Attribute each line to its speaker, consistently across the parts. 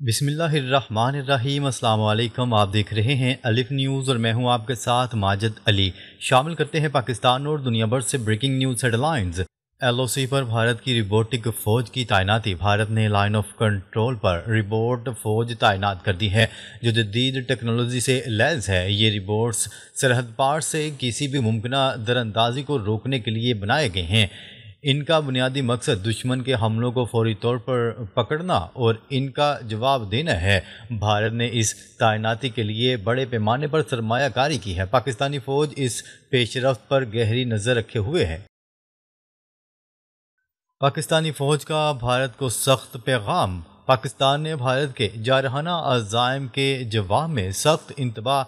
Speaker 1: بسم اللہ الرحمن الرحیم۔ السلام علیکم، آپ دیکھ رہے ہیں الف نیوز اور میں ہوں آپ کے ساتھ ماجد علی۔ شامل کرتے ہیں پاکستان اور دنیا بھر سے breaking news headlines. L O C پر بھارت کی روبوٹک فوج کی تعیناتی۔ بھارت نے لائن آف کنٹرول پر روبوٹ فوج تعینات کر دی ہے جو جدید ٹیکنالوجی سے لیس ہے۔ یہ روبوٹس سرحد پار سے کسی بھی ممکنہ دراندازی کو روکنے کے لیے بنائے گئے ہیں۔ ان کا بنیادی مقصد دشمن کے حملوں کو فوری طور پر پکڑنا اور ان کا جواب دینا ہے۔ بھارت نے اس تعیناتی کے لیے بڑے پیمانے پر سرمایہ کاری کی ہے۔ پاکستانی فوج اس پیش رفت پر گہری نظر رکھے ہوئے ہے۔ پاکستانی فوج کا بھارت کو سخت پیغام۔ پاکستان نے بھارت کے جارحانہ عزائم کے جواب میں سخت انتباہ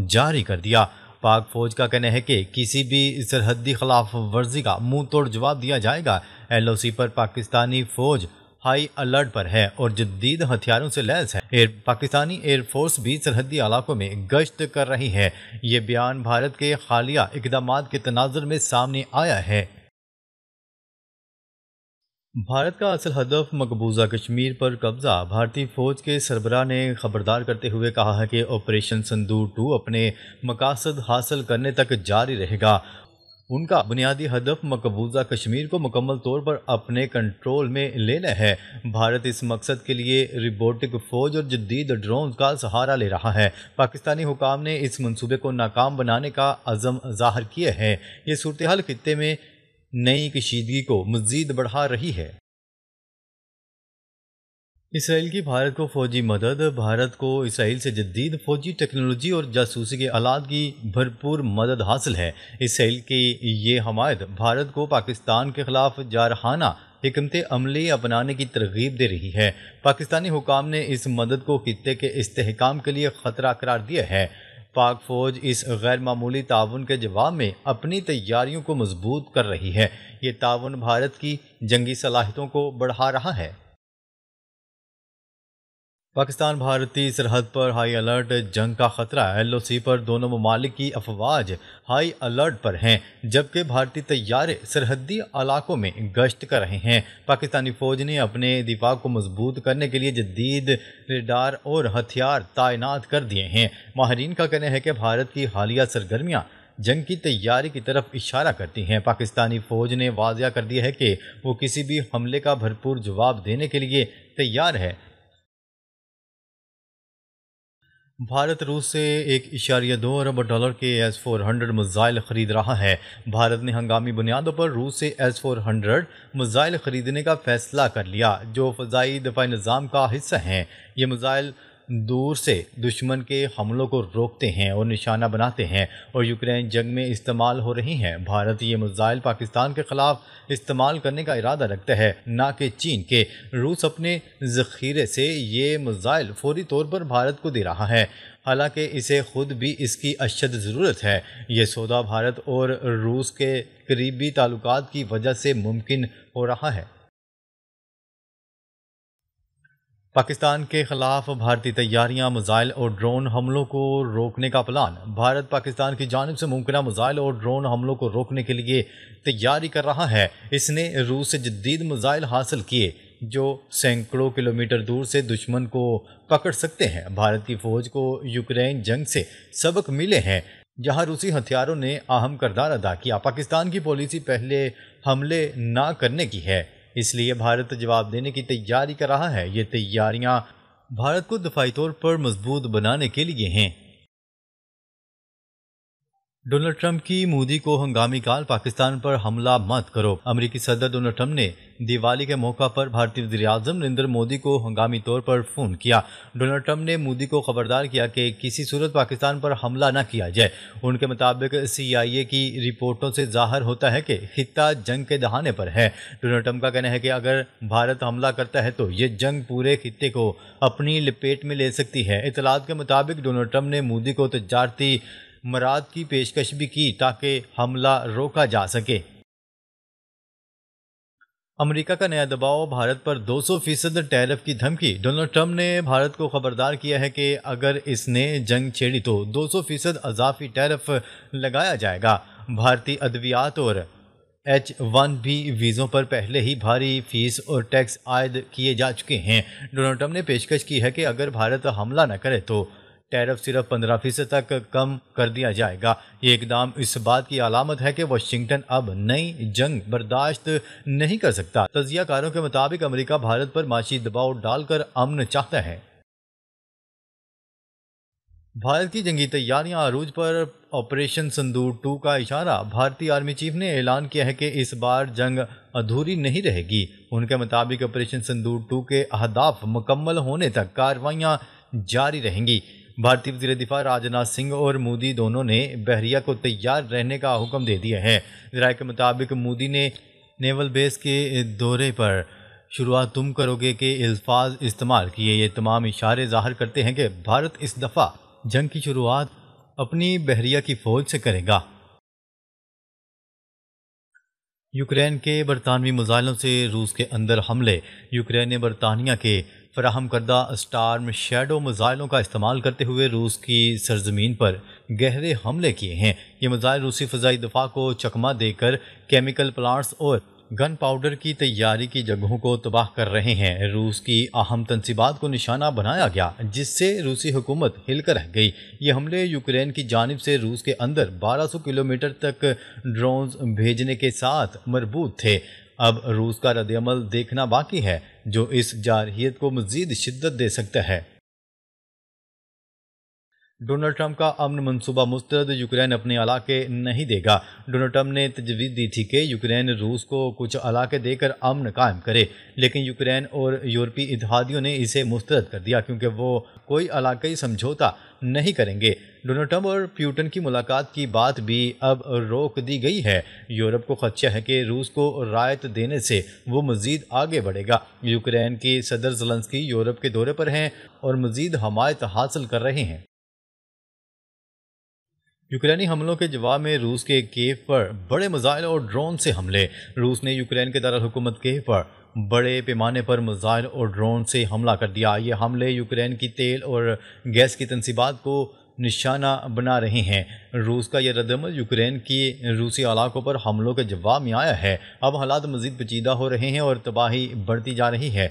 Speaker 1: جاری کر دیا۔ پاک فوج کا کہنا ہے کہ کسی بھی سرحدی خلاف ورزی کا منہ توڑ جواب دیا جائے گا۔ ایل او سی پر پاکستانی فوج ہائی الرٹ پر ہے اور جدید ہتھیاروں سے لیس ہے۔ پاکستانی ایئر فورس بھی سرحدی علاقوں میں گشت کر رہی ہے۔ یہ بیان بھارت کے حالیہ اقدامات کے تناظر میں سامنے آیا ہے۔ بھارت کا اصل ہدف مقبوضہ کشمیر پر قبضہ۔ بھارتی فوج کے سربراہ نے خبردار کرتے ہوئے کہا ہے کہ آپریشن سندور 2 اپنے مقاصد حاصل کرنے تک جاری رہے گا۔ ان کا بنیادی ہدف مقبوضہ کشمیر کو مکمل طور پر اپنے کنٹرول میں لینا ہے۔ بھارت اس مقصد کے لیے روبوٹک فوج اور جدید ڈرونز کا سہارا لے رہا ہے۔ پاکستانی حکام نے اس منصوبے کو ناکام بنانے کا عزم ظاہر کیا ہے۔ یہ صورتحال خطے میں نئی کشیدگی کو مزید بڑھا رہی ہے۔ اسرائیل کی بھارت کو فوجی مدد۔ بھارت کو اسرائیل سے جدید فوجی ٹیکنالوجی اور جاسوسی کے آلات کی بھرپور مدد حاصل ہے۔ اسرائیل کی یہ حمایت بھارت کو پاکستان کے خلاف جارحانہ حکمت عملی اپنانے کی ترغیب دے رہی ہے۔ پاکستانی حکام نے اس مدد کو خطے کے استحکام کے لیے خطرہ قرار دیا ہے۔ پاک فوج اس غیر معمولی تعاون کے جواب میں اپنی تیاریوں کو مضبوط کر رہی ہے۔ یہ تعاون بھارت کی جنگی صلاحیتوں کو بڑھا رہا ہے۔ پاکستان بھارتی سرحد پر ہائی الرٹ۔ جنگ کا خطرہ۔ ایل او سی پر دونوں ممالک کی افواج ہائی الرٹ پر ہیں جبکہ بھارتی طیارے سرحدی علاقوں میں گشت کر رہے ہیں۔ پاکستانی فوج نے اپنے دفاع کو مضبوط کرنے کے لیے جدید ریڈار اور ہتھیار تعینات کر دیے ہیں۔ ماہرین کا کہنا ہے کہ بھارت کی حالیہ سرگرمیاں جنگ کی تیاری کی طرف اشارہ کرتی ہیں۔ پاکستانی فوج نے واضح کر دیا ہے کہ وہ کسی بھی حملے کا بھرپور جواب دینے کے لیے تیار ہے۔ بھارت روس سے $1.2 ارب کے S-400 میزائل خرید رہا ہے۔ بھارت نے ہنگامی بنیادوں پر روس سے S-400 میزائل خریدنے کا فیصلہ کر لیا جو فضائی دفاعی نظام کا حصہ ہیں۔ یہ میزائل دور سے دشمن کے حملوں کو روکتے ہیں اور نشانہ بناتے ہیں اور یوکرین جنگ میں استعمال ہو رہی ہیں۔ بھارت یہ میزائل پاکستان کے خلاف استعمال کرنے کا ارادہ رکھتا ہے نہ کہ چین کے۔ روس اپنے ذخیرے سے یہ میزائل فوری طور پر بھارت کو دے رہا ہے حالانکہ اسے خود بھی اس کی اشد ضرورت ہے۔ یہ سودا بھارت اور روس کے قریبی تعلقات کی وجہ سے ممکن ہو رہا ہے۔ پاکستان کے خلاف بھارتی تیاریاں۔ میزائل اور ڈرون حملوں کو روکنے کا پلان۔ بھارت پاکستان کی جانب سے ممکنہ میزائل اور ڈرون حملوں کو روکنے کے لیے تیاری کر رہا ہے۔ اس نے روس سے جدید میزائل حاصل کیے جو سینکڑوں کلومیٹر دور سے دشمن کو پکڑ سکتے ہیں۔ بھارت کی فوج کو یوکرین جنگ سے سبق ملے ہیں جہاں روسی ہتھیاروں نے اہم کردار ادا کیا۔ پاکستان کی پالیسی پہلے حملے نہ کرنے کی ہے، اس لیے بھارت جواب دینے کی تیاری کر رہا ہے۔ یہ تیاریاں بھارت کو دفاعی طور پر مضبوط بنانے کے لیے ہیں۔ ڈونلڈ ٹرمپ کی مودی کو ہنگامی کال۔ پاکستان پر حملہ مت کرو۔ امریکی صدر ڈونلڈ ٹرمپ نے دیوالی کے موقع پر بھارتی وزیر اعظم نریندر مودی کو ہنگامی طور پر فون کیا۔ ڈونلڈ ٹرمپ نے مودی کو خبردار کیا کہ کسی صورت پاکستان پر حملہ نہ کیا جائے۔ ان کے مطابق CIA کی رپورٹوں سے ظاہر ہوتا ہے کہ خطہ جنگ کے دہانے پر ہے۔ ڈونلڈ ٹرمپ کا کہنا ہے کہ اگر بھارت حملہ کرتا ہے تو یہ جنگ پورے خطے کو اپنی لپیٹ میں لے سکتی ہے۔ اطلاعات کے مطابق ڈونلڈ ٹرمپ نے مودی کو تجارتی مراد کی پیشکش بھی کی تاکہ حملہ روکا جا سکے۔ امریکہ کا نیا دباؤ۔ بھارت پر 200% ٹیرف کی دھمکی۔ ڈونلڈ ٹرمپ نے بھارت کو خبردار کیا ہے کہ اگر اس نے جنگ چھیڑی تو 200% اضافی ٹیرف لگایا جائے گا۔ بھارتی ادویات اور H-1B ویزوں پر پہلے ہی بھاری فیس اور ٹیکس عائد کیے جا چکے ہیں۔ ڈونلڈ ٹرمپ نے پیشکش کی ہے کہ اگر بھارت حملہ نہ کرے تو ٹیرف صرف 15% تک کم کر دیا جائے گا۔ یہ اقدام اس بات کی علامت ہے کہ واشنگٹن اب نئی جنگ برداشت نہیں کر سکتا۔ تجزیہ کاروں کے مطابق امریکہ بھارت پر معاشی دباؤ ڈال کر امن چاہتا ہے۔ بھارت کی جنگی تیاریاں عروج پر، آپریشن سندور 2 کا اشارہ۔ بھارتی آرمی چیف نے اعلان کیا ہے کہ اس بار جنگ ادھوری نہیں رہے گی۔ ان کے مطابق آپریشن سندور 2 کے اہداف مکمل ہونے تک کارروائیاں جاری رہیں گی۔ بھارتی وزیر دفاع راجناتھ سنگھ اور مودی دونوں نے بحریہ کو تیار رہنے کا حکم دے دیا ہے۔ ذرائع کے مطابق مودی نے نیول بیس کے دورے پر شروعات تم کرو گے کے الفاظ استعمال کیے۔ یہ تمام اشارے ظاہر کرتے ہیں کہ بھارت اس دفعہ جنگ کی شروعات اپنی بحریہ کی فوج سے کرے گا۔ یوکرین کے برطانوی میزائلوں سے روس کے اندر حملے۔ یوکرین نے برطانیہ کے فراہم کردہ اسٹارم شیڈو میزائلوں کا استعمال کرتے ہوئے روس کی سرزمین پر گہرے حملے کیے ہیں۔ یہ میزائل روسی فضائی دفاع کو چکمہ دے کر کیمیکل پلانٹس اور گن پاؤڈر کی تیاری کی جگہوں کو تباہ کر رہے ہیں۔ روس کی اہم تنصیبات کو نشانہ بنایا گیا جس سے روسی حکومت ہل کر رہ گئی۔ یہ حملے یوکرین کی جانب سے روس کے اندر 1200 کلومیٹر تک ڈرونز بھیجنے کے ساتھ مربوط تھے۔ اب روس کا رد عمل دیکھنا باقی ہے جو اس جارحیت کو مزید شدت دے سکتا ہے۔ ڈونلڈ ٹرمپ کا امن منصوبہ مسترد، یوکرین اپنے علاقے نہیں دے گا۔ ڈونلڈ ٹرمپ نے تجویز دی تھی کہ یوکرین روس کو کچھ علاقے دے کر امن قائم کرے، لیکن یوکرین اور یورپی اتحادیوں نے اسے مسترد کر دیا کیونکہ وہ کوئی علاقائی سمجھوتا نہیں کریں گے۔ ڈونلڈ ٹرمپ اور پیوٹن کی ملاقات کی بات بھی اب روک دی گئی ہے۔ یورپ کو خدشہ ہے کہ روس کو رعایت دینے سے وہ مزید آگے بڑھے گا۔ یوکرین کی صدر زلنسکی یورپ کے دورے پر ہیں اور مزید حمایت حاصل کر رہے ہیں۔ یوکرینی حملوں کے جواب میں روس کے کیف پر بڑے میزائل اور ڈرون سے حملے۔ روس نے یوکرین کے دارالحکومت کیف پر بڑے پیمانے پر میزائل اور ڈرون سے حملہ کر دیا۔ یہ حملے یوکرین کی تیل اور گیس کی تنصیبات کو نشانہ بنا رہے ہیں۔ روس کا یہ رد عمل یوکرین کی روسی علاقوں پر حملوں کے جواب میں آیا ہے۔ اب حالات مزید پیچیدہ ہو رہے ہیں اور تباہی بڑھتی جا رہی ہے۔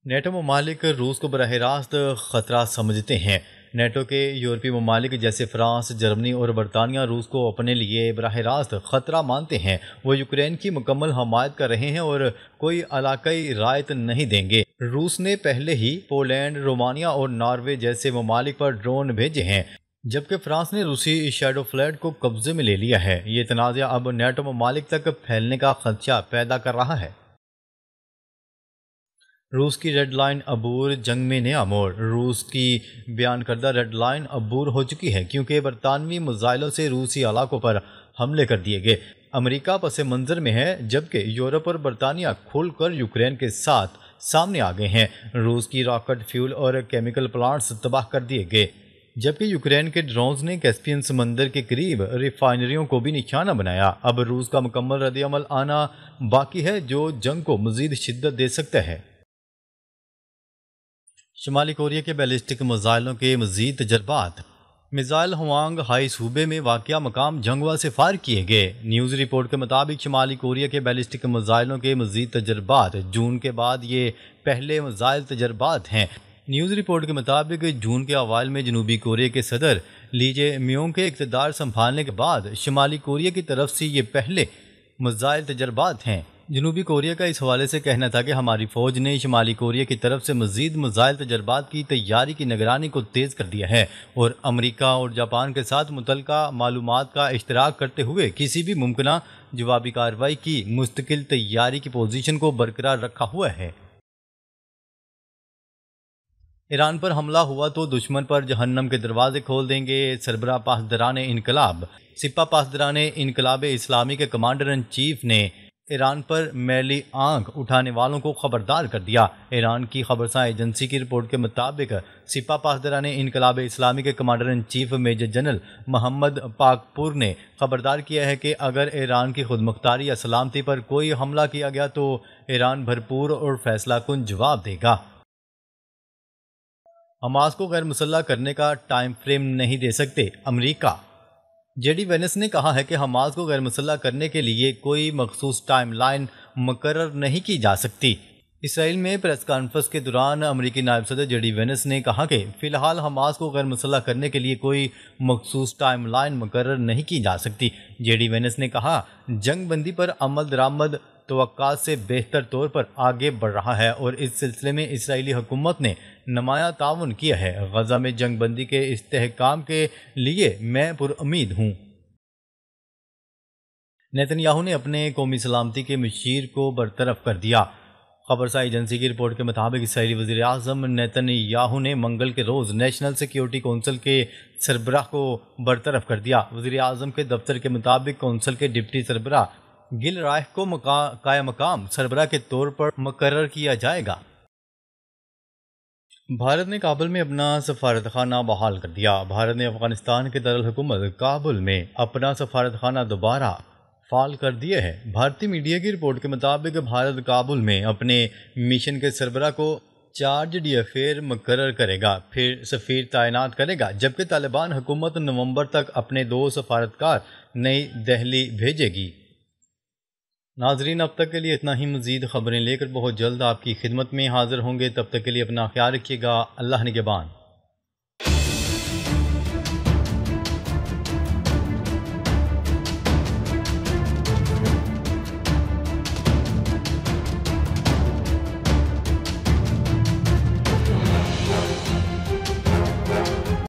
Speaker 1: نیٹو ممالک روس کو براہ راست خطرہ سمجھتے ہیں۔ نیٹو کے یورپی ممالک جیسے فرانس، جرمنی اور برطانیہ روس کو اپنے لیے براہ راست خطرہ مانتے ہیں۔ وہ یوکرین کی مکمل حمایت کر رہے ہیں اور کوئی علاقائی رعایت نہیں دیں گے۔ روس نے پہلے ہی پولینڈ، رومانیہ اور ناروے جیسے ممالک پر ڈرون بھیجے ہیں، جبکہ فرانس نے روسی شیڈو فلیٹ کو قبضے میں لے لیا ہے۔ یہ تنازع اب نیٹو ممالک تک پھیلنے کا خدشہ پیدا کر رہا ہے۔ روس کی ریڈ لائن عبور، جنگ میں نیا موڑ۔ روس کی بیان کردہ ریڈ لائن عبور ہو چکی ہے کیونکہ برطانوی میزائلوں سے روسی علاقوں پر حملے کر دیے گئے۔ امریکہ پس منظر میں ہے جبکہ یورپ اور برطانیہ کھل کر یوکرین کے ساتھ سامنے آ گئے ہیں۔ روس کی راکٹ فیول اور کیمیکل پلانٹس تباہ کر دیے گئے، جبکہ یوکرین کے ڈرونز نے کیسپین سمندر کے قریب ریفائنریوں کو بھی نشانہ بنایا۔ اب روس کا مکمل رد عمل آنا باقی ہے جو جنگ کو مزید شدت دے سکتا ہے۔ شمالی کوریا کے بیلسٹک میزائلوں کے مزید تجربات۔ میزائل ہوانگ ہائی صوبے میں واقع مقام جنگوا سے فائر کیے گئے۔ نیوز رپورٹ کے مطابق شمالی کوریا کے بیلسٹک میزائلوں کے مزید تجربات۔ جون کے بعد یہ پہلے میزائل تجربات ہیں۔ نیوز رپورٹ کے مطابق جون کے اوائل میں جنوبی کوریا کے صدر لی جے میونگ کے اقتدار سنبھالنے کے بعد شمالی کوریا کی طرف سے یہ پہلے میزائل تجربات ہیں۔ جنوبی کوریا کا اس حوالے سے کہنا تھا کہ ہماری فوج نے شمالی کوریا کی طرف سے مزید میزائل تجربات کی تیاری کی نگرانی کو تیز کر دیا ہے اور امریکہ اور جاپان کے ساتھ متعلقہ معلومات کا اشتراک کرتے ہوئے کسی بھی ممکنہ جوابی کارروائی کی مستقل تیاری کی پوزیشن کو برقرار رکھا ہوا ہے۔ ایران پر حملہ ہوا تو دشمن پر جہنم کے دروازے کھول دیں گے، سربراہ پاسداران انقلاب۔ سپہ پاسداران انقلاب اسلامی کے کمانڈر ان چیف نے ایران پر میلی آنکھ اٹھانے والوں کو خبردار کر دیا۔ ایران کی خبرساں ایجنسی کی رپورٹ کے مطابق سپہ پاسداران انقلاب اسلامی کے commander in chief major general Mohammad Pakpour نے خبردار کیا ہے کہ اگر ایران کی خود مختاری یا سلامتی پر کوئی حملہ کیا گیا تو ایران بھرپور اور فیصلہ کن جواب دے گا۔ حماس کو غیر مسلح کرنے کا ٹائم فریم نہیں دے سکتے، امریکہ۔ جے ڈی وینس نے کہا ہے کہ حماس کو غیر مسلح کرنے کے لیے کوئی مخصوص ٹائم لائن مقرر نہیں کی جا سکتی۔ اسرائیل میں پریس کانفرنس کے دوران امریکی نائب صدر جے ڈی وینس نے کہا کہ فی الحال حماس کو غیر مسلح کرنے کے لیے کوئی مخصوص ٹائم لائن مقرر نہیں کی جا سکتی۔ جے ڈی وینس نے کہا جنگ بندی پر عمل درآمد توقعات سے بہتر طور پر آگے بڑھ رہا ہے اور اس سلسلے میں اسرائیلی حکومت نے نمایاں تعاون کیا ہے۔ غزہ میں جنگ بندی کے استحکام کے لیے میں پرامید ہوں۔ نیتن یاہو نے اپنے قومی سلامتی کے مشیر کو برطرف کر دیا۔ خبرساز ایجنسی کی رپورٹ کے مطابق اسرائیلی وزیر اعظم نیتن یاہو نے منگل کے روز نیشنل سیکیورٹی کونسل کے سربراہ کو برطرف کر دیا۔ وزیر اعظم کے دفتر کے مطابق کونسل کے ڈپٹی سربراہ گل رائح کو قائم مقام سربراہ کے طور پر مقرر کیا جائے گا۔ بھارت نے کابل میں اپنا سفارتخانہ بحال کر دیا۔ بھارت نے افغانستان کے دارالحکومت کابل میں اپنا سفارتخانہ دوبارہ فعال کر دیا ہے۔ بھارتی میڈیا کی رپورٹ کے مطابق بھارت کابل میں اپنے مشن کے سربراہ کو چارج ڈی مقرر کرے گا، پھر سفیر تعینات کرے گا، جبکہ طالبان حکومت نومبر تک اپنے 2 سفارتکار نئی دہلی بھیجے گی۔ ناظرین، اب تک کے لیے اتنا ہی۔ مزید خبریں لے کر بہت جلد آپ کی خدمت میں حاضر ہوں گے۔ تب تک کے لیے اپنا خیال رکھیے گا۔ اللہ نگہبان۔